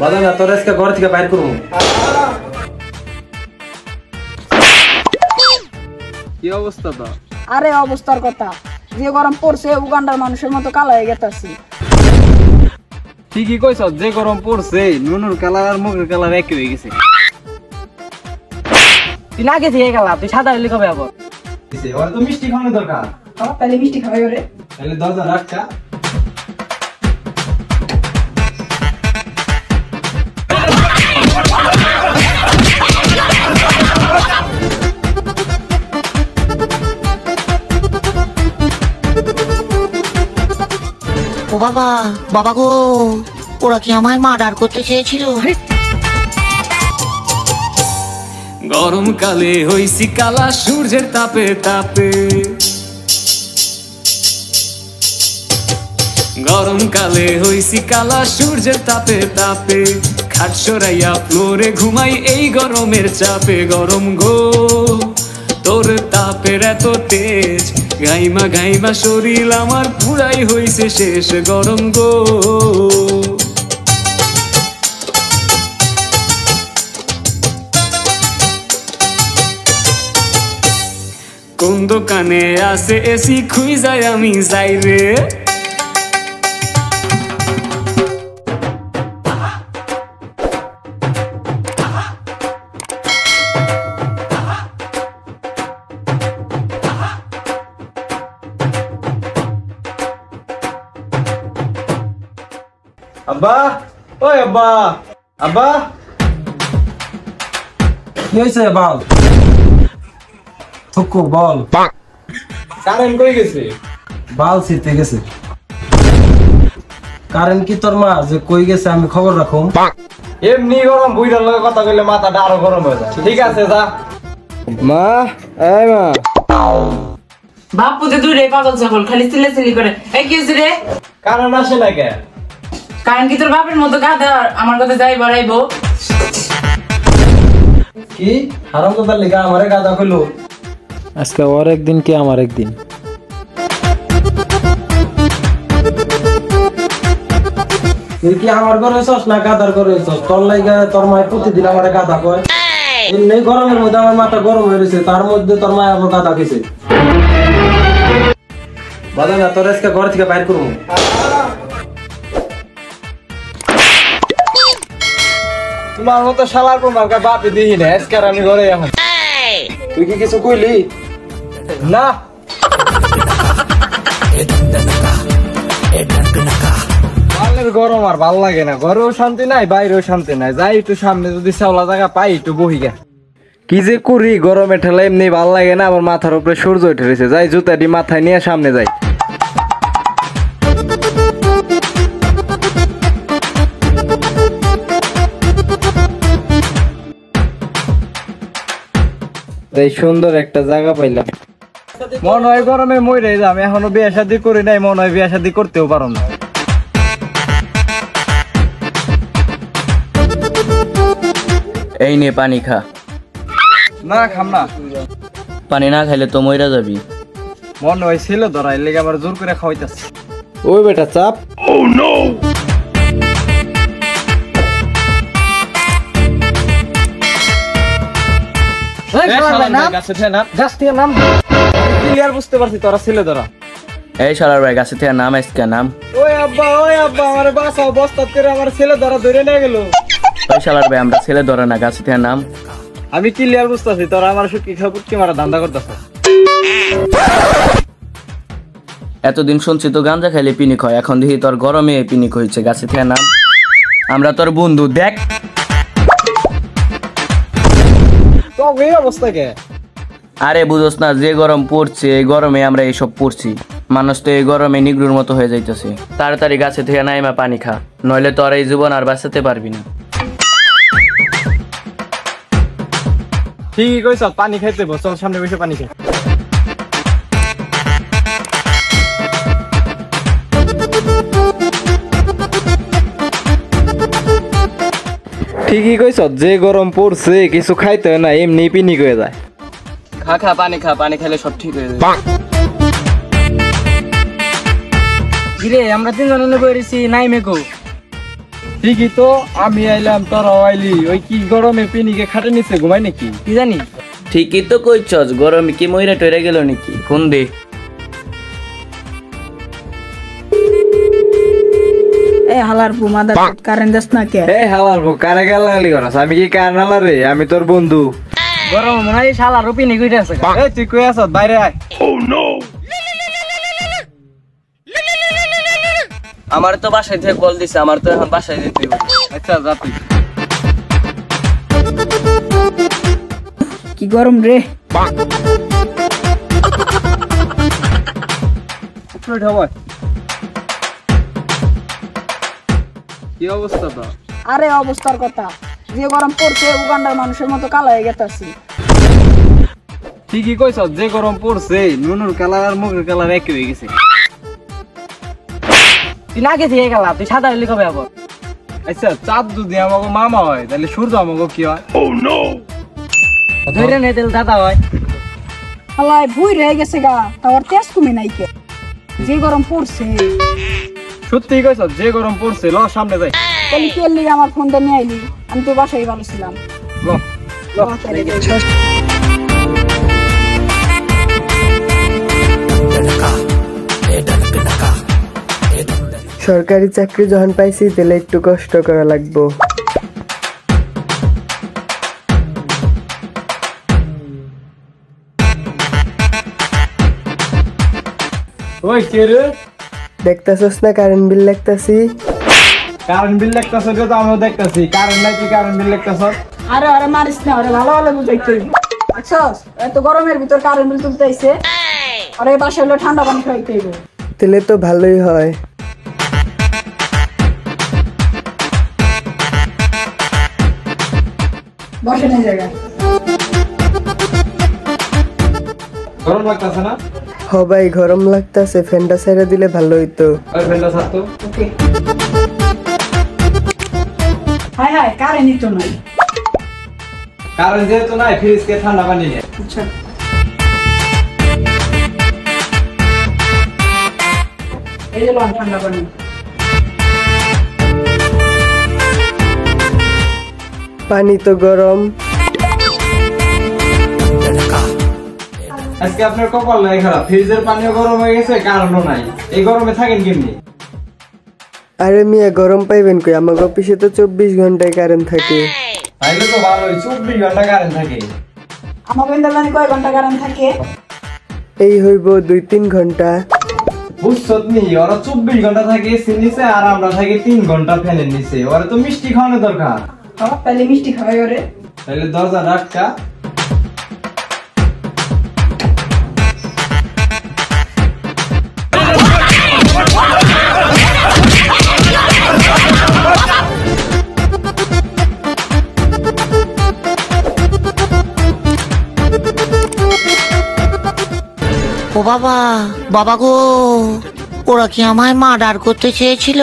বাদা না তোর আজকে ঘর থেকে বাইর করবো। কি অবস্থা তো? আরে অবস্থার কথা, যে গরম পড়ছে উগান্ডার মানুষের মতো কালো হয়ে গেছে। ঠিকই কইছ, যে গরম পড়ছে নুনুর কালার আর মুখের কালার একই হয়ে গেছে। তুই না গেছি গেলা, তুই সাদা হইলে কবে আবার? ওর তো মিষ্টি খাওয়ানো দরকার। তাহলে মিষ্টি খাওয়াই ওরে। তাহলে দরজা রাখছা। ও বাবা, বাবা গো, ওরা কি আমায় মার্ডার করতে চেয়েছিল? গরমকালে হইছি কালা সূর্যের তাপে তাপে, গরমকালে হইছি কালা সূর্যের তাপে তাপে, খাট সরাইয়া ফ্লোরে ঘুমাই এই গরমের চাপে। গরম গো তোর তাপের এত তেজ, গাইমা গাইমা শরীর আমার পুরাই হইছে শেষ। গরম গো কোন দোকানে আছে এসি খুঁজাই আমি যাই রে। আব্বা, ওই আব্বা, আব্বা কি হয়েছে? বল থুকু বল। কারেন্ট কই গেছে? বাল ছিটতে গেছে। কারেন্ট কি তোর মা যে কই গেছে আমি খবর রাখুম? এমনি গরম বুইড়ার লগে কথা কইলে মাথাটা আরো গরম হয়ে যায়। ঠিক আছে যা। মা, এই মা। বাপু তো দূরে পাগল ছাগল খালি চিল্লাচিল্লি করে। এই কি হইছে রে? কারেন্ট আসে না কে? কারণ কি তোর বাপের মতো গাধা আমার কথা যাই বাড়াইবো? কি হারামজাদার লিগা আমারে গাদা কইলো? আজকে ওর একদিন কি আমার একদিন। তুই কি আমার ঘরে এসছ না গাদার ঘরে এসছ? তোর লাইগা তোর মায় প্রতিদিন আমারে গাদা কয়। এমনি গরমের মধ্যে আমার মাথা গরম হয়ে রয়েছে, তার মধ্যে তোর মায় আবার গাদা কইছে। বাদা না তোর আজকে ঘর থেকে বাইর করবো। তোমার মতো শালার প্রমাণ বাপে দিই না, আজকে আমি ঘরে এখন। তুই কি কিছু কইলি? না গরম আর ভাল লাগে না, ঘরেও শান্তি নাই বাইরেও শান্তি নাই। যাই একটু সামনে যদি শ্যাওলা জায়গা পাই একটু বহি গে। কি যে করি গরমে ঠেলা এমনি ভাল লাগে না, আমার মাথার উপরে সূর্য উঠে রয়েছে। যাই জুতাটি মাথায় নিয়ে সামনে যাই। এই সুন্দর একটা জায়গা পাইলাম। মনে হয় গরমে মরে যাম, এখনো বিয়ে শাদী করি নাই, মনে হয় বিয়ে শাদী করতেও পারো না। এই নে পানি খা। না খাম না। পানি না খাইলে তো মইরা যাবি। মনে হয় ছিল ধরাই লেগে আবার জোর করে খাওয়াইতাছে। ওই বেটা চাপ। Oh no! বুঝতে পারছি তোরা ছিল ধরা। এই শালার ভাই গাছে থেকে নাম আজকে নাম। ওই আব্বা আমার বাসাও বস্তাত করে আমার ছেলে ধরা ধরে নিয়ে গেল। ওই শালার ভাই আমরা ছেলে ধরে না, গাছে থেকে নাম। আমি ক্লিয়ার বুঝতেছি তোরা আমার সুটকি খাপুটকি মারা ধান্দা করতেছ। এতদিন শুনছি তো গাঞ্জা খাইলে পিনিক হয়, এখন দেখি তোর গরমে পিনিক হয়েছে। গাছে থেকে নাম, আমরা তোর বন্ধু। দেখ তো এই অবস্থা কে? আরে বুঝোস না, যে গরম পড়ছে এই গরমে আমরা এইসব পড়ছি। মানুষ তো এই গরমে নিগ্রুর মতো হয়ে যাইতেছে। তাড়াতাড়ি গাছে থেকে নাইমা পানি খা, নইলে তোর এই জীবন আর বাঁচাতে পারবি না। ঠিকই কইছ, পানি খাইতে চল সামনে বসে পানি খাই। ঠিকই কইছ, যে গরম পড়ছে কিছু খাইতে হয় না, এমনি পিনিক হয়ে যায়। খা খা পানি খা, পানি খেলে সব ঠিক হয়ে যাবে। কিরে আমরা তিনজন বইরেছি নাই মেকো। ঠিকই তো, আমি আইলাম তোরাও আইলি, ওই কি গরমে পিনিকে খাটে নিচে ঘুমাই নাকি কি জানি। ঠিকই তো কইছস, গরমে কি মইরা টইরা গেল নাকি? কোন দে এ হালার বুমাদা কারেন্ট যাস না কে? এই হালার বউ কারে গালাগালি করস? আমি কি কারনালা রে? আমি তোর বন্ধু। গরম মনে হয় শালা রুপি নিগুইতে আছে। এই তুই কই আছ? বাইরে আয়। আমার তো বাসায় থেকে কল দিছে, আমার তো এখন বাসায় যেতে হবে। আচ্ছা যা তুই। কি গরম রে। কি অবস্থা তো? আরে অবস্থার কথা, যে গরম পড়ছে উগান্ডার মানুষের মতো কালো হয়ে গেতাছি। ঠিকই কইছ, যে গরম পড়ছে নুনুর কালার আর মুখের কালার একই হয়ে গেছে। তুই না গেছি গেলা, তুই সাদা হইলি কবে আবার? আচ্ছা চাঁদ যদি আমাকে মামা হয় তাহলে সূর্য আমাকে কি হয়? ধরে নে তেল দাদা হয়। হালাই ভুই রয়ে গেছে গা, তাওর তেজ কমে নাই কে। যে গরম পড়ছে, সত্যি কইছ, যে গরম পড়ছে ল সামনে যাই। তাহলে কে লিগে আমার ফোন দিয়ে নিয়ে আইলি? আমি তো বাসায় ভালো ছিলাম। ল সরকারি চাকরি যখন পাইছি তাহলে একটু কষ্ট করা লাগবো। ওই কে রে? দেখতাছস না কারেন্ট বিল লাগতাছি? Current bill লাগতাছ? তো আমিও দেখতাছি। কারেন্ট নাই, কি কারেন্ট বিল লাগতাছ? আরে আরে মারিস না, আরে ভালো ভালো বুঝাইতে হইব। আচ্ছা এত গরমের ভিতর কারেন্ট বিল তুলতে আইছে, আরে বাসায় হলো ঠান্ডা পানি খাইতে হইব। তাহলে তো ভালোই হয়। বসে নেই জায়গা। গরম লাগতাছে না? হ ভাই গরম লাগতাছে, ফ্যানটা ছেড়ে দিলে ভালো হইতো। ওই ফ্যানটা ছাড়তো। ওকে। হাই হাই কারেন্ট তো নাই। কারেন্ট যেহেতু নাই, ফ্রিজ কে ঠান্ডা পানি নিয়ে। আচ্ছা এই যে লন ঠান্ডা পানি। পানি তো গরম। আজকে আপনার কপাল নাই খারাপ, ফ্রিজের পানিও গরম হয়ে গেছে, কারেন্টও নাই। এই গরমে থাকেন কেমনি? আরে মিয়া গরম পাইবেন কই? আমার অফিসে তো 24 ঘন্টায় কারেন্ট থাকে। তাইলে তো ভালোই, 24 ঘন্টা কারেন্ট থাকে। আমার বেন্দার জানি কয় ঘন্টা কারেন্ট থাকে? এই হইব 2-3 ঘন্টা। বুঝছত নি, ওরা 24 ঘন্টা থাকে এসির নিচে, আর আমরা থাকি 3 ঘন্টা ফ্যানের নিচে। ওরা তো মিষ্টি খাওয়ানো দরকার। তাহলে মিষ্টি খাওয়াই ওরে। তাহলে দরজা রাখকা। ও বাবা, বাবা গো, ওরা কি আমায় মার্ডার করতে চেয়েছিল?